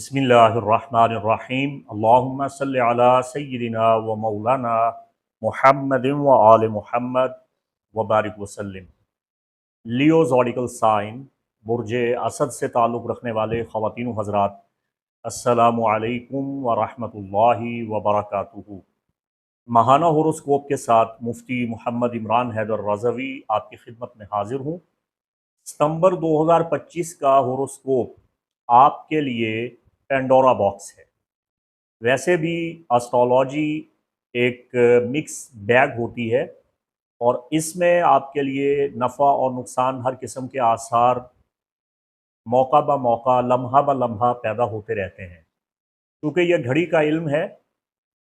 बिस्मिल्लाहिर्रहमानिर्रहीम अल्लाहुम्मा सल्लि अला सय्यिदिना व मौलाना मुहम्मदिन व आले मुहम्मद व बारिक वसल्लम। लियो ज़ोडिकल साइन बुर्ज असद से ताल्लुक़ रखने वाले ख़वातीन व हज़रात, अस्सलामु अलैकुम व रहमतुल्लाहि व बरकातुहू। माहाना होरोस्कोप के साथ मुफ्ती मोहम्मद इमरान हैदर रज़वी आपकी खिदमत में हाजिर हूँ। सितंबर 2025 का होरोस्कोप आपके लिए पेंडोरा बॉक्स है। वैसे भी एस्ट्रोलॉजी एक मिक्स बैग होती है और इसमें आपके लिए नफ़ा और नुकसान हर किस्म के आसार मौका ब मौका, लम्हा ब लम्हा पैदा होते रहते हैं। क्योंकि यह घड़ी का इल्म है,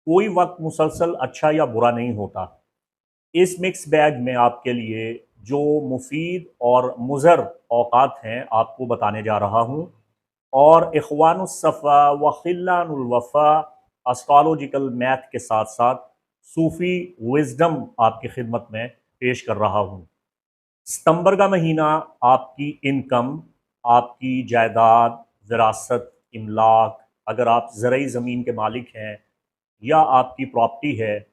कोई वक्त मुसलसल अच्छा या बुरा नहीं होता। इस मिक्स बैग में आपके लिए जो मुफीद और मुज़र औक़ात हैं आपको बताने जा रहा हूँ। और इख़वानुस्सफ़ा व ख़िल्लानुल वफ़ा एस्ट्रोलॉजिकल मैथ के साथ साथ सूफ़ी विज़डम आपकी खिदमत में पेश कर रहा हूँ। सितंबर का महीना आपकी इनकम, आपकी जायदाद, विरासत, इमलाक, अगर आप ज़रई ज़मीन के मालिक हैं या आपकी प्रॉपर्टी है,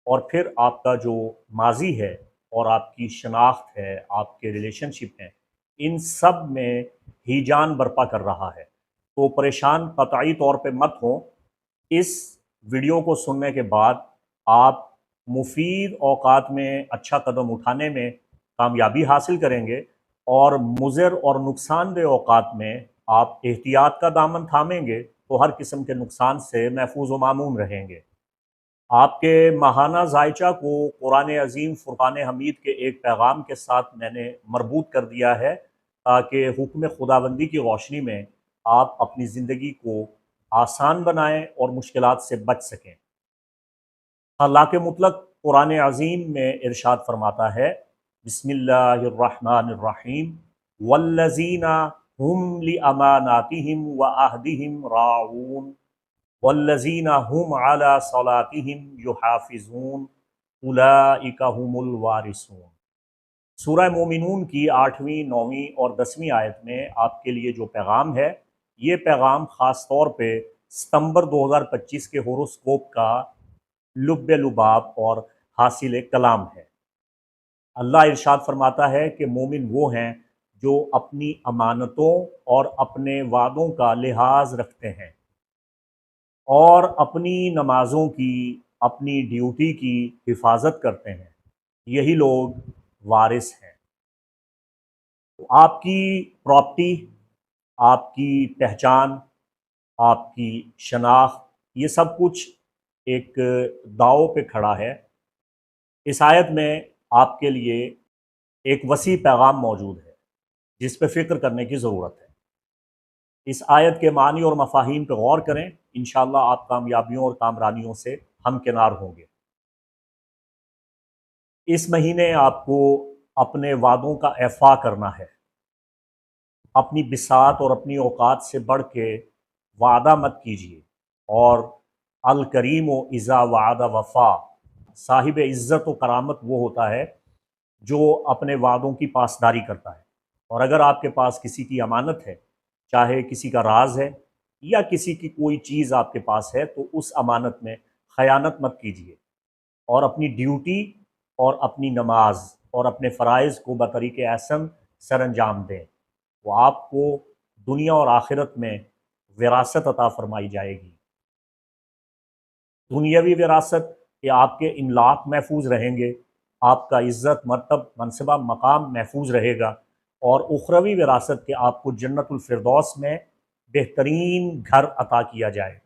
और फिर आपका जो माजी है और आपकी शनाख्त है, आपके रिलेशनशिप हैं, इन सब में हीजान बर्पा कर रहा है। तो परेशान कतई तौर पे मत हों। इस वीडियो को सुनने के बाद आप मुफीद औकात में अच्छा कदम उठाने में कामयाबी हासिल करेंगे और मुज़र और नुकसानदेह औकात में आप एहतियात का दामन थामेंगे तो हर किस्म के नुकसान से महफूज व मामून रहेंगे। आपके माहाना जायचा को कुरान अज़ीम फ़ुरक़ान हमीद के एक पैगाम के साथ मैंने मरबूत कर दिया है, ताकि हुक्म खुदाबंदी की रोशनी में आप अपनी ज़िंदगी को आसान बनाएं और मुश्किलात से बच सकें। अल्लाह के मुतलक कुरान अज़ीम में इरशाद फरमाता है, बिस्मिल्लाहिर्रहमानिर्रहीम, वल्लज़ीना हुम लिअमानातिहिम व अहदिहिम राऊन वल्लज़ीना हुम अला सलातिहिम युहाफ़िज़ून उलाइका हुमुल वारिसून। सूरह मोमिनून की 8वीं, 9वीं और 10वीं आयत में आपके लिए जो पैगाम है, ये पैगाम ख़ास तौर पे सितंबर 2025 के होरोस्कोप का लुब्बे लुबाब और हासिल कलाम है। अल्लाह इरशाद फरमाता है कि मोमिन वो हैं जो अपनी अमानतों और अपने वादों का लिहाज रखते हैं और अपनी नमाज़ों की, अपनी ड्यूटी की हिफाजत करते हैं। यही लोग वारिस हैं। तो आपकी प्रॉपर्टी, आपकी पहचान, आपकी शनाख्त, ये सब कुछ एक दांव पे खड़ा है। इस आयत में आपके लिए एक वसी पैगाम मौजूद है जिस पे फ़िक्र करने की ज़रूरत है। इस आयत के मानी और मफ़ाहीम पर गौर करें, इंशाअल्लाह आप कामयाबियों और कामरानियों से हमकिनार होंगे। इस महीने आपको अपने वादों का एफ़ा करना है। अपनी बिसात और अपनी औकात से बढ़ के वादा मत कीजिए। और अल करीम व इज़ा वादा वफ़ा, साहिब इज़्ज़त व करामत वो होता है जो अपने वादों की पासदारी करता है। और अगर आपके पास किसी की अमानत है, चाहे किसी का राज है या किसी की कोई चीज़ आपके पास है, तो उस अमानत में ख़यानत मत कीजिए और अपनी ड्यूटी और अपनी नमाज और अपने फ़राइज़ को बतरीक़े एहसन सर अंजाम दें। वो आपको दुनिया और आखिरत में विरासत अता फ़रमाई जाएगी। दुनियावी विरासत कि आपके इमलाक महफूज रहेंगे, आपका इज़्ज़त, मर्तब, मनसबा, मकाम महफूज रहेगा। और उखरवी विरासत के आपको जन्नतुल फिरदौस में बेहतरीन घर अता किया जाएगा।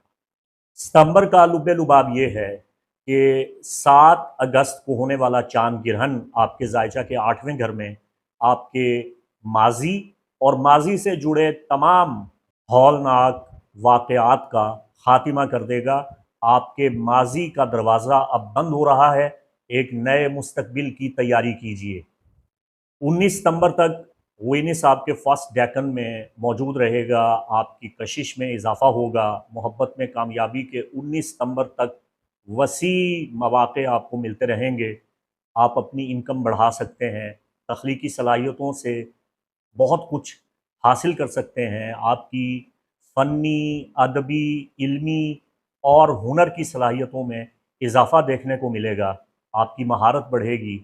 सितंबर का लुब्बे लुबाब ये है कि 7 अगस्त को होने वाला चांद ग्रहण आपके जायचा के 8वें घर में आपके माजी और माजी से जुड़े तमाम हौलनाक वाक़यात का खात्मा कर देगा। आपके माजी का दरवाज़ा अब बंद हो रहा है, एक नए मुस्तकबिल की तैयारी कीजिए। 19 सितंबर तक वेनिस आपके फर्स्ट डेकन में मौजूद रहेगा, आपकी कशिश में इजाफा होगा। मोहब्बत में कामयाबी के 19 सितंबर तक वसी मौक़े आपको मिलते रहेंगे। आप अपनी इनकम बढ़ा सकते हैं, तख्लीकी सलाहियतों से बहुत कुछ हासिल कर सकते हैं। आपकी फ़नी, अदबी, इल्मी और हुनर की सलाहियतों में इजाफ़ा देखने को मिलेगा, आपकी महारत बढ़ेगी।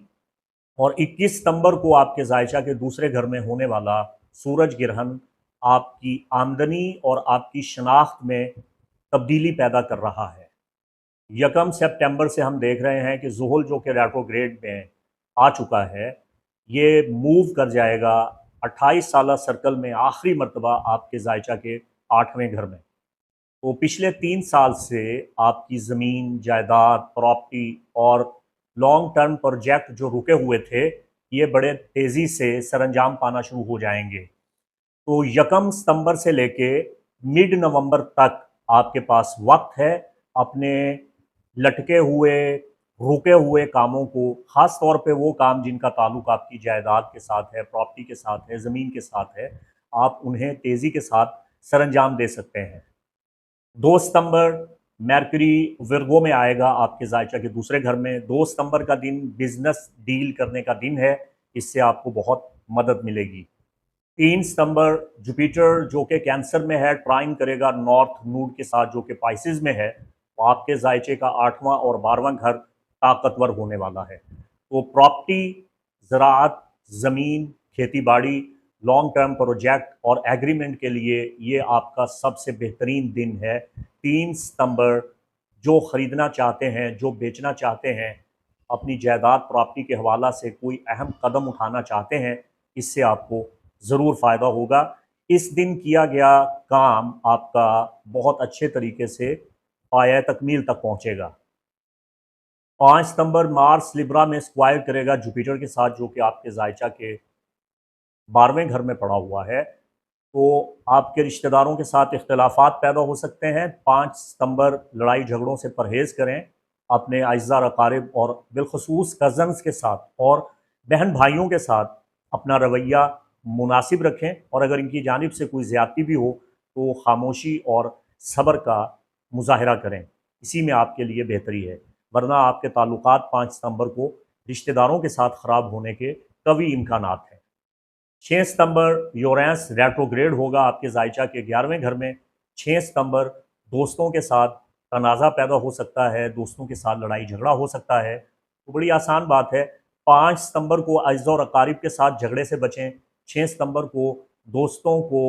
और 21 सितंबर को आपके जायशा के दूसरे घर में होने वाला सूरज ग्रहण आपकी आमदनी और आपकी शनाख्त में तब्दीली पैदा कर रहा है। यकम सितंबर से हम देख रहे हैं कि ज़ुहल जो कि रेट्रोग्रेड में आ चुका है, ये मूव कर जाएगा 28 साला सर्कल में आखिरी मरतबा आपके जायशा के 8वें घर में। तो पिछले 3 साल से आपकी ज़मीन, जायदाद, प्रॉपर्टी और लॉन्ग टर्म प्रोजेक्ट जो रुके हुए थे, ये बड़े तेज़ी से सरंजाम पाना शुरू हो जाएंगे। तो यकम सितंबर से लेके मिड नवंबर तक आपके पास वक्त है अपने लटके हुए, रुके हुए कामों को, ख़ास तौर पे वो काम जिनका ताल्लुक आपकी जायदाद के साथ है, प्रॉपर्टी के साथ है, ज़मीन के साथ है, आप उन्हें तेज़ी के साथ सरंजाम दे सकते हैं। 2 सितंबर मरकरी विर्गो में आएगा आपके जायशा के दूसरे घर में। 2 सितंबर का दिन बिजनेस डील करने का दिन है, इससे आपको बहुत मदद मिलेगी। 3 सितंबर जुपिटर जो कि कैंसर में है, ट्राइन करेगा नॉर्थ नूड के साथ जो कि पाइसिस में है, तो आपके जायचे का 8वां और 12वां घर ताकतवर होने वाला है। तो प्रॉपर्टी, ज़राअत, ज़मीन, खेती बाड़ी, लॉन्ग टर्म प्रोजेक्ट और एग्रीमेंट के लिए ये आपका सबसे बेहतरीन दिन है। 3 सितंबर जो ख़रीदना चाहते हैं, जो बेचना चाहते हैं, अपनी जायदाद प्रॉपर्टी के हवाला से कोई अहम कदम उठाना चाहते हैं, इससे आपको ज़रूर फ़ायदा होगा। इस दिन किया गया काम आपका बहुत अच्छे तरीके से पाया तकमील तक पहुँचेगा। 5 सितंबर मार्स लिब्रा में स्क्वायर करेगा जुपिटर के साथ जो कि आपके जायशा के 12वें घर में पड़ा हुआ है। तो आपके रिश्तेदारों के साथ इख्तिलाफात पैदा हो सकते हैं। 5 सितंबर लड़ाई झगड़ों से परहेज़ करें। अपने अज़ा अकारिब और बिलखसूस कज़न्स के साथ और बहन भाइयों के साथ अपना रवैया मुनासिब रखें, और अगर इनकी जानिब से कोई ज़्यादती भी हो तो खामोशी और सब्र का मुज़ाहरा करें, इसी में आपके लिए बेहतरी है। वरना आपके ताल्लुकात 5 सितंबर को रिश्तेदारों के साथ ख़राब होने के कवी इम्कानात हैं। 6 सितंबर यूरेनस रेट्रोग्रेड होगा आपके जायशा के 11वें घर में। 6 सितंबर दोस्तों के साथ तनाज़ा पैदा हो सकता है, दोस्तों के साथ लड़ाई झगड़ा हो सकता है। तो बड़ी आसान बात है, 5 सितंबर को अज़्ज़ा और अकारिब के साथ झगड़े से बचें। 6 सितंबर को दोस्तों को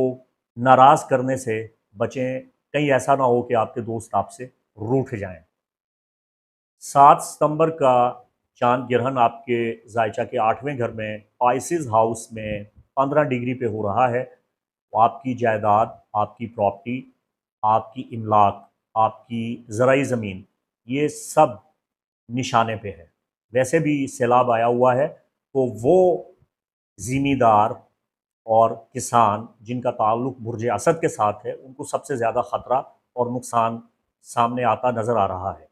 नाराज़ करने से बचें, कहीं ऐसा ना हो कि आपके दोस्त आपसे रूठ जाएं। 7 सितंबर का चांद ग्रहण आपके जायशा के 8वें घर में पाइसिस हाउस में 15 डिग्री पे हो रहा है। तो आपकी जायदाद, आपकी प्रॉपर्टी, आपकी इमलाक, आपकी ज़राई ज़मीन, ये सब निशाने पे है। वैसे भी सैलाब आया हुआ है, तो वो ज़िमीदार और किसान जिनका ताल्लुक बुर्ज असद के साथ है, उनको सबसे ज़्यादा ख़तरा और नुकसान सामने आता नज़र आ रहा है।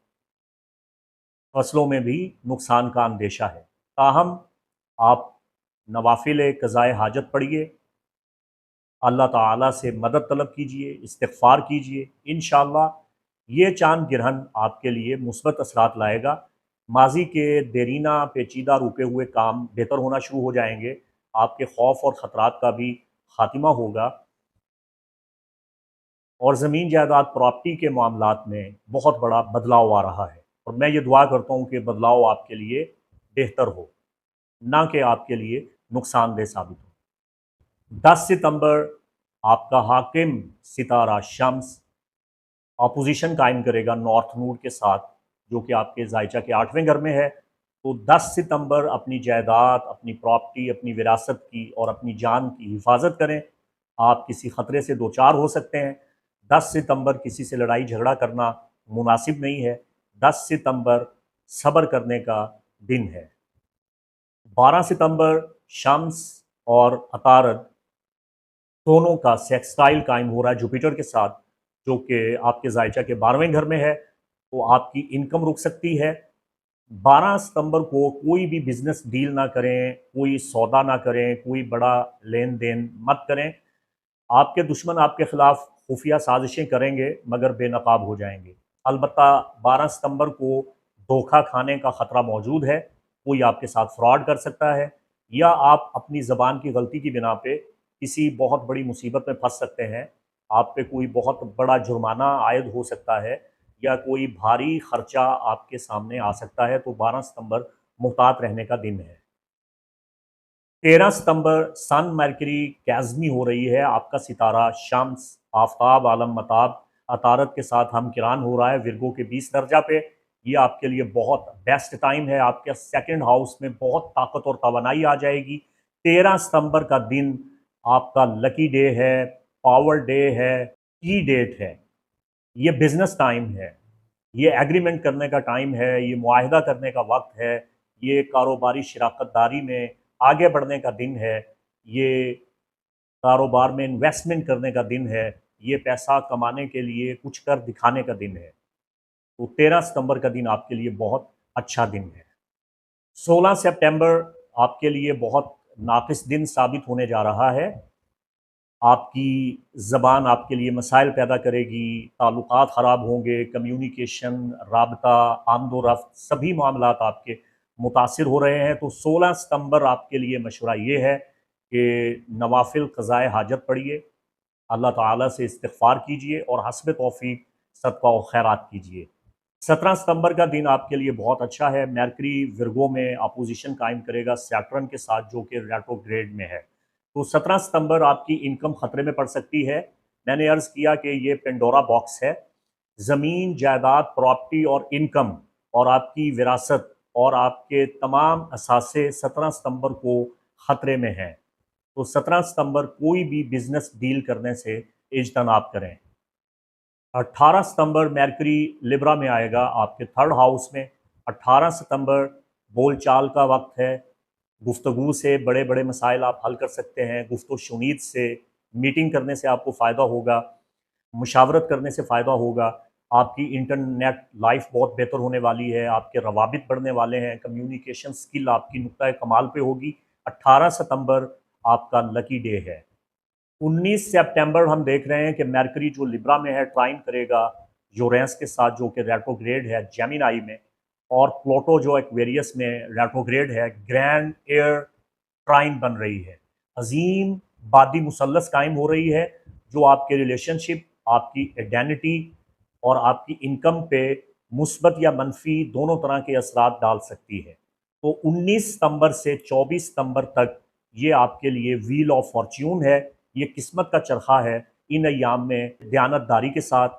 फसलों में भी नुकसान का अंदेशा है। ताहम आप नवाफिल क़ज़ाए हाजत पढ़िए, अल्लाह ताला से मदद तलब कीजिए, इस्तिग़फ़ार कीजिए। इंशाअल्लाह ये चाँद ग्रहण आपके लिए मुस्बत असरात लाएगा। माज़ी के देरीना पेचीदा रुके हुए काम बेहतर होना शुरू हो जाएंगे। आपके खौफ और ख़तरात का भी खात्मा होगा, और ज़मीन जायदाद प्रॉपर्टी के मामलात में बहुत बड़ा बदलाव आ रहा है। और मैं ये दुआ करता हूँ कि बदलाव आपके लिए बेहतर हो, ना कि आपके लिए नुकसानदेह साबित हो। 10 सितंबर आपका हाकिम सितारा शम्स अपोजिशन कायम करेगा नॉर्थ नूड के साथ जो कि आपके जायशा के 8वें घर में है। तो 10 सितंबर अपनी जायदाद, अपनी प्रॉपर्टी, अपनी विरासत की और अपनी जान की हिफाजत करें। आप किसी ख़तरे से दो चार हो सकते हैं। 10 सितंबर किसी से लड़ाई झगड़ा करना मुनासिब नहीं है। 10 सितंबर सब्र करने का दिन है। 12 सितंबर शम्स और अतारद दोनों का सेक्सटाइल कायम हो रहा है जुपिटर के साथ जो कि आपके जायशा के 12वें घर में है। तो आपकी इनकम रुक सकती है। 12 सितंबर को कोई भी बिजनेस डील ना करें, कोई सौदा ना करें, कोई बड़ा लेन देन मत करें। आपके दुश्मन आपके खिलाफ खुफिया साजिशें करेंगे मगर बेनकाब हो जाएंगे। अलबत्ता 12 सितंबर को धोखा खाने का ख़तरा मौजूद है। कोई आपके साथ फ्रॉड कर सकता है, या आप अपनी ज़बान की गलती की बिना पे किसी बहुत बड़ी मुसीबत में फंस सकते हैं। आप पे कोई बहुत बड़ा जुर्माना आयद हो सकता है या कोई भारी खर्चा आपके सामने आ सकता है, तो 12 सितंबर मुहतात रहने का दिन है। 13 सितंबर सन मरकरी कैज़मी हो रही है, आपका सितारा शम्स आफताब आलम मताब अतारत के साथ हम किरान हो रहा है विरगो के 20 दर्जा पे। ये आपके लिए बहुत बेस्ट टाइम है, आपके सेकंड हाउस में बहुत ताकत और तवानाई आ जाएगी। 13 सितंबर का दिन आपका लकी डे है, पावर डे है, की डेट है। ये बिजनेस टाइम है, ये एग्रीमेंट करने का टाइम है, ये मुआहिदा करने का वक्त है, ये कारोबारी शराकतदारी में आगे बढ़ने का दिन है, ये कारोबार में इन्वेस्टमेंट करने का दिन है, ये पैसा कमाने के लिए कुछ कर दिखाने का दिन है। तो 13 सितंबर का दिन आपके लिए बहुत अच्छा दिन है। 16 सितंबर आपके लिए बहुत नाक़िस दिन साबित होने जा रहा है। आपकी ज़बान आपके लिए मसाइल पैदा करेगी, ताल्लुकात ख़राब होंगे, कम्युनिकेशन, राबता, आमदो-रफ़्त सभी मामलात आपके मुतासिर हो रहे हैं। तो 16 सितंबर आपके लिए मशवरा ये है कि नवाफ़िल क़ज़ाए हाजत पढ़िए, अल्लाह ताला से इस्तिग़फ़ार कीजिए और हस्ब तौफ़ीक सदका व खैरात कीजिए। 17 सितंबर का दिन आपके लिए बहुत अच्छा है। मरकरी विरगो में अपोजिशन कायम करेगा सैटर्न के साथ, जो कि रेट्रोग्रेड में है। तो 17 सितंबर आपकी इनकम ख़तरे में पड़ सकती है। मैंने अर्ज़ किया कि ये पेंडोरा बॉक्स है। ज़मीन, जायदाद, प्रॉपर्टी और इनकम और आपकी विरासत और आपके तमाम असासे 17 सितंबर को ख़तरे में हैं। तो 17 सितंबर कोई भी बिज़नेस डील करने से इज्तनाब करें। 18 सितंबर मरकरी लिब्रा में आएगा आपके थर्ड हाउस में। 18 सितंबर बोलचाल का वक्त है। गुफ्तगू से बड़े बड़े मसाइल आप हल कर सकते हैं। गुफ्तो शुनीद से, मीटिंग करने से आपको फ़ायदा होगा, मुशावरत करने से फ़ायदा होगा। आपकी इंटरनेट लाइफ बहुत बेहतर होने वाली है, आपके रवाबित बढ़ने वाले हैं, कम्युनिकेशन स्किल आपकी नुक्ता कमाल पे होगी। 18 सितंबर आपका लकी डे है। 19 सितंबर हम देख रहे हैं कि मरकरी जो लिब्रा में है ट्राइन करेगा यूरेनस के साथ, जो कि रेट्रोग्रेड है जेमिनी में, और प्लूटो जो एक्वेरियस में रेट्रोग्रेड है, ग्रैंड एयर ट्राइन बन रही है। अजीम बादी मुसल्लस कायम हो रही है, जो आपके रिलेशनशिप, आपकी आइडेंटिटी और आपकी इनकम पे मुस्बत या मनफी दोनों तरह के असरात डाल सकती है। तो 19 सितंबर से 24 सितंबर तक ये आपके लिए व्हील ऑफ फॉर्च्यून है, ये किस्मत का चरखा है। इन अयाम में दयानतदारी के साथ,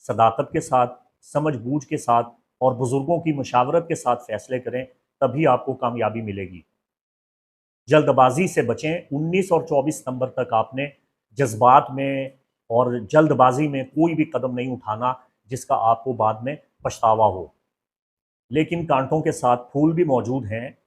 सदाकत के साथ, समझ-बूझ के साथ और बुज़ुर्गों की मशावरत के साथ फ़ैसले करें, तभी आपको कामयाबी मिलेगी। जल्दबाज़ी से बचें। 19 और 24 सितंबर तक आपने जज़्बात में और जल्दबाज़ी में कोई भी कदम नहीं उठाना, जिसका आपको बाद में पछतावा हो। लेकिन कांटों के साथ फूल भी मौजूद हैं।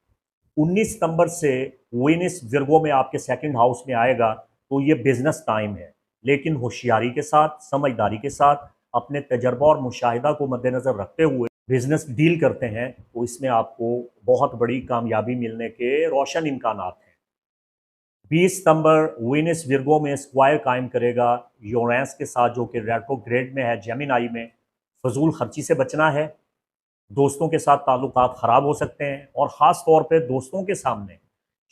19 सितंबर से वीनस विर्गो में आपके सेकंड हाउस में आएगा, तो ये बिजनेस टाइम है, लेकिन होशियारी के साथ, समझदारी के साथ, अपने तजर्बा और मुशाहिदा को मद्देनज़र रखते हुए बिजनेस डील करते हैं, तो इसमें आपको बहुत बड़ी कामयाबी मिलने के रोशन इम्कानात हैं। 20 सितंबर वीनस विर्गो में स्क्वायर कायम करेगा यूरेनस के साथ, जो कि रेट्रोग्रेड में है जेमिनी में। फजूल खर्ची से बचना है। दोस्तों के साथ ताल्लुकात ख़राब हो सकते हैं, और ख़ास तौर पे दोस्तों के सामने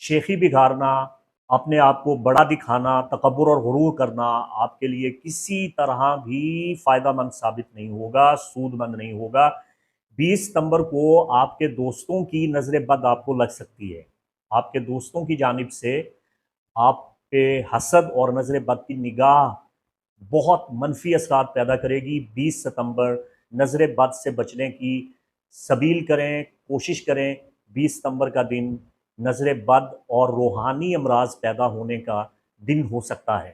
शेखी बिगाड़ना, अपने आप को बड़ा दिखाना, तकब्बुर और गुरूर करना आपके लिए किसी तरह भी फ़ायदामंद साबित नहीं होगा, सूदमंद नहीं होगा। 20 सितंबर को आपके दोस्तों की नज़र बद आपको लग सकती है। आपके दोस्तों की जानिब से आप पे हसद और नज़र बद की निगाह बहुत मनफी असरात पैदा करेगी। 20 सितंबर नज़र बद से बचने की सबील करें, कोशिश करें। 20 सितंबर का दिन नज़र बद और रूहानी अमराज पैदा होने का दिन हो सकता है।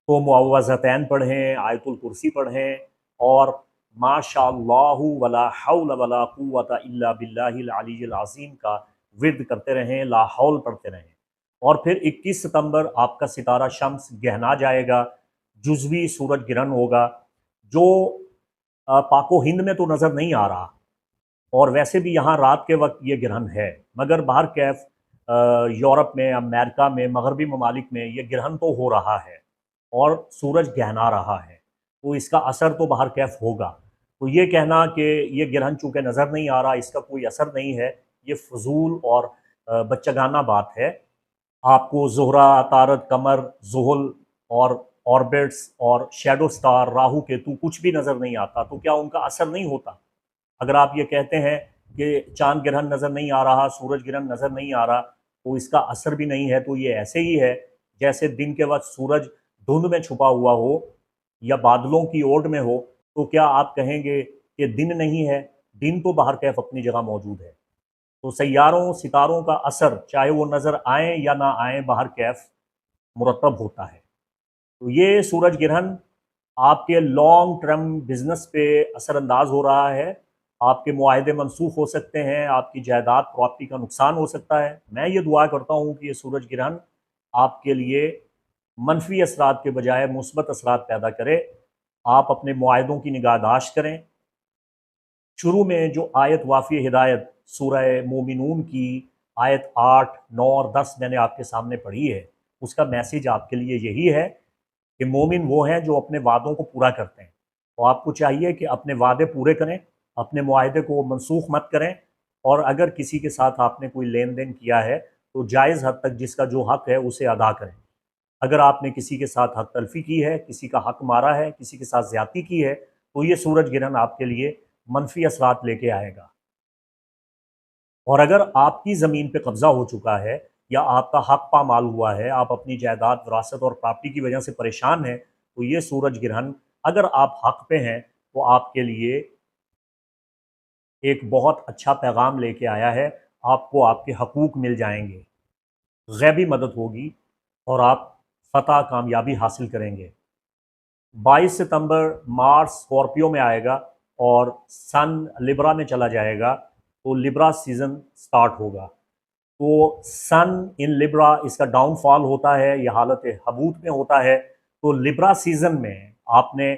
तो मुअव्वज़तैन पढ़ें, आयतुल कुर्सी पढ़ें और माशाअल्लाहु वला हौल वला कुव्वता इल्ला बिल्लाहिल अलिय्यिल अज़ीम का विर्द करते रहें, ला हौल पढ़ते रहें। और फिर 21 सितंबर आपका सितारा शम्स गहना जाएगा, जुज़वी सूरज ग्रहण होगा, जो पाको हिंद में तो नज़र नहीं आ रहा, और वैसे भी यहाँ रात के वक्त ये ग्रहण है, मगर बाहर कैफ यूरोप में, अमेरिका में, मगरबी ममालिक में ये ग्रहण तो हो रहा है और सूरज गहना रहा है, तो इसका असर तो बाहर कैफ होगा। तो ये कहना कि ये ग्रहण चूँकि नज़र नहीं आ रहा, इसका कोई असर नहीं है, ये फजूल और बच्चगाना बात है। आपको ज़ुहरा, अतारत, कमर, ज़ुहल और ऑर्बिट्स और शेडो स्टार, राहु केतु कुछ भी नज़र नहीं आता, तो क्या उनका असर नहीं होता? अगर आप ये कहते हैं कि चांद ग्रहण नज़र नहीं आ रहा, सूरज ग्रहण नज़र नहीं आ रहा, तो इसका असर भी नहीं है, तो ये ऐसे ही है जैसे दिन के वक्त सूरज धुंध में छुपा हुआ हो या बादलों की ओट में हो। तो क्या आप कहेंगे कि दिन नहीं है? दिन तो बाहर कैफ अपनी जगह मौजूद है। तो सैयारों सितारों का असर चाहे वो नज़र आए या ना आए, बाहर कैफ मुरतब होता है। तो ये सूरज ग्रहण आपके लॉन्ग टर्म बिजनेस पे असरअंदाज हो रहा है। आपके मुआहदे मनसूख हो सकते हैं, आपकी जायदाद प्रॉपर्टी का नुकसान हो सकता है। मैं ये दुआ करता हूँ कि ये सूरज ग्रहण आपके लिए मनफी असरात के बजाय मुस्बत असरात पैदा करे। आप अपने मुआहदों की निगाहदाश्त करें। शुरू में जो आयत वाफ़ी हिदायत सूरह मोमिनून की आयत 8, 9 और 10 मैंने आपके सामने पढ़ी है, उसका मैसेज आपके लिए यही है कि मोमिन वो हैं जो अपने वादों को पूरा करते हैं। तो आपको चाहिए कि अपने वादे पूरे करें, अपने मुआहदे को मनसूख मत करें, और अगर किसी के साथ आपने कोई लेन देन किया है तो जायज़ हद तक जिसका जो हक़ है उसे अदा करें। अगर आपने किसी के साथ हक तलफ़ी की है, किसी का हक़ मारा है, किसी के साथ ज़्यादती की है, तो ये सूरज ग्रहण आपके लिए मनफी असरात लेके आएगा। और अगर आपकी ज़मीन पे कब्ज़ा हो चुका है या आपका हक़ पामाल हुआ है, आप अपनी जायदाद, विरासत और प्रॉपर्टी की वजह से परेशान हैं, तो ये सूरज ग्रहण अगर आप हक़ पे हैं तो आपके लिए एक बहुत अच्छा पैगाम लेके आया है। आपको आपके हकूक़ मिल जाएंगे, गैबी मदद होगी और आप फ़तह कामयाबी हासिल करेंगे। 22 सितंबर मार्स स्कॉर्पियो में आएगा और सन लिब्रा में चला जाएगा, तो लिब्रा सीज़न स्टार्ट होगा। तो सन इन लिब्रा इसका डाउनफॉल होता है, यह हालत हबूत में होता है। तो लिब्रा सीज़न में आपने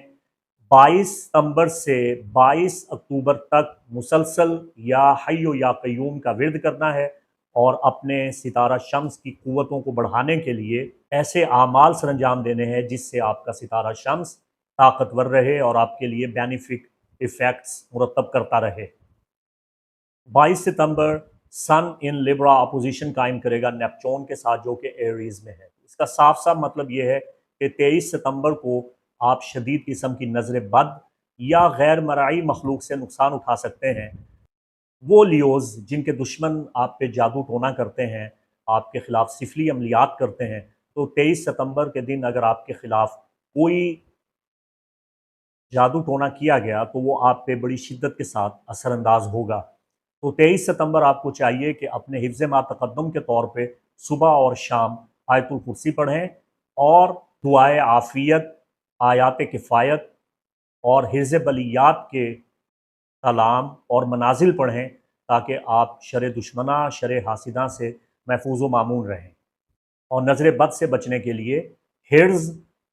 22 सितंबर से 22 अक्टूबर तक मुसलसल या हय्यो या कय्यूम का विर्द करना है और अपने सितारा शम्स की क़ुव्वतों को बढ़ाने के लिए ऐसे आमाल सरंजाम देने हैं जिससे आपका सितारा शम्स ताकतवर रहे और आपके लिए बेनिफिक इफ़ेक्ट्स मुरतब करता रहे। 22 सितंबर सन इन लिब्रा अपोजिशन कायम करेगा नेपच्यून के साथ, जो कि एरीज में है। इसका साफ साफ मतलब ये है कि 23 सितंबर को आप शदीद किस्म की नज़र बद या गैर मराई मखलूक से नुकसान उठा सकते हैं। वो लियोज़ जिनके दुश्मन आप पे जादू टोना करते हैं, आपके ख़िलाफ़ सिफली अमलियात करते हैं, तो 23 सितंबर के दिन अगर आपके ख़िलाफ़ कोई जादू टोना किया गया तो वो आप पे बड़ी शिद्दत के साथ असरअंदाज होगा। तो 23 सितंबर आपको चाहिए कि अपने हिफ्ज़ मा तक़द्दुम के तौर पे सुबह और शाम आयतुल कुर्सी पढ़ें और दुआए आफ़ियत, आयात किफ़ायत और हिर्ज़ बलियात के कलाम और मनाजिल पढ़ें, ताकि आप शर दुश्मना, शर हासिदा से महफूज व मामून रहें। और नज़र बद से बचने के लिए हिर्ज़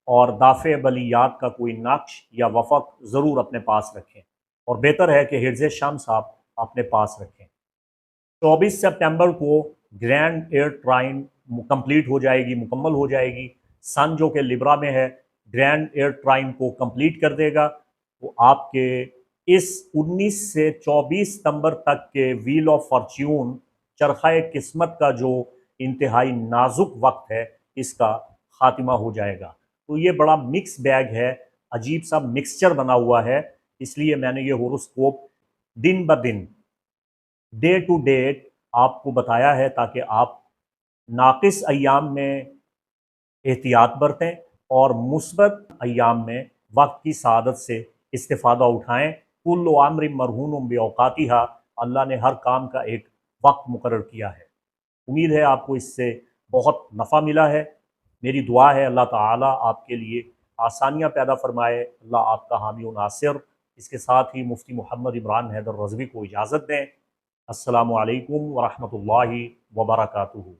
और दाफ़े बलियात का कोई नक्श या वफ़क ज़रूर अपने पास रखें, और बेहतर है कि हिर्ज़ शम्स आप अपने पास रखें। 24 सितंबर को ग्रैंड एयर ट्राइन कंप्लीट हो जाएगी, मुकम्मल हो जाएगी। सन जो कि लिब्रा में है, ग्रैंड एयर ट्राइन को कंप्लीट कर देगा। वो आपके इस 19 से 24 सितंबर तक के व्हील ऑफ फॉर्च्यून, चरखा किस्मत का जो इंतहाई नाजुक वक्त है, इसका खात्मा हो जाएगा। तो ये बड़ा मिक्स बैग है, अजीब सा मिक्सचर बना हुआ है। इसलिए मैंने ये होरोस्कोप दिन ब दिन, डे टू डेट आपको बताया है, ताकि आप नाक़िस अय्याम में एहतियात बरतें और मुस्बत अय्याम में वक्त की सआदत से इस्तिफ़ादा उठाएँ। कुल्लु अम्रिन मरहूनुम बिऔक़ातिहा, अल्लाह ने हर काम का एक वक्त मुकर्रर किया है। उम्मीद है आपको इससे बहुत नफ़ा मिला है। मेरी दुआ है अल्लाह ताला आपके लिए आसानियाँ पैदा फ़रमाए। अल्लाह आपका हामी व नासिर। इसके साथ ही मुफ्ती मोहम्मद इमरान हैदर रज़वी को इजाज़त दें। अस्सलामु अलैकुम व रहमतुल्लाहि व बरकातुहू।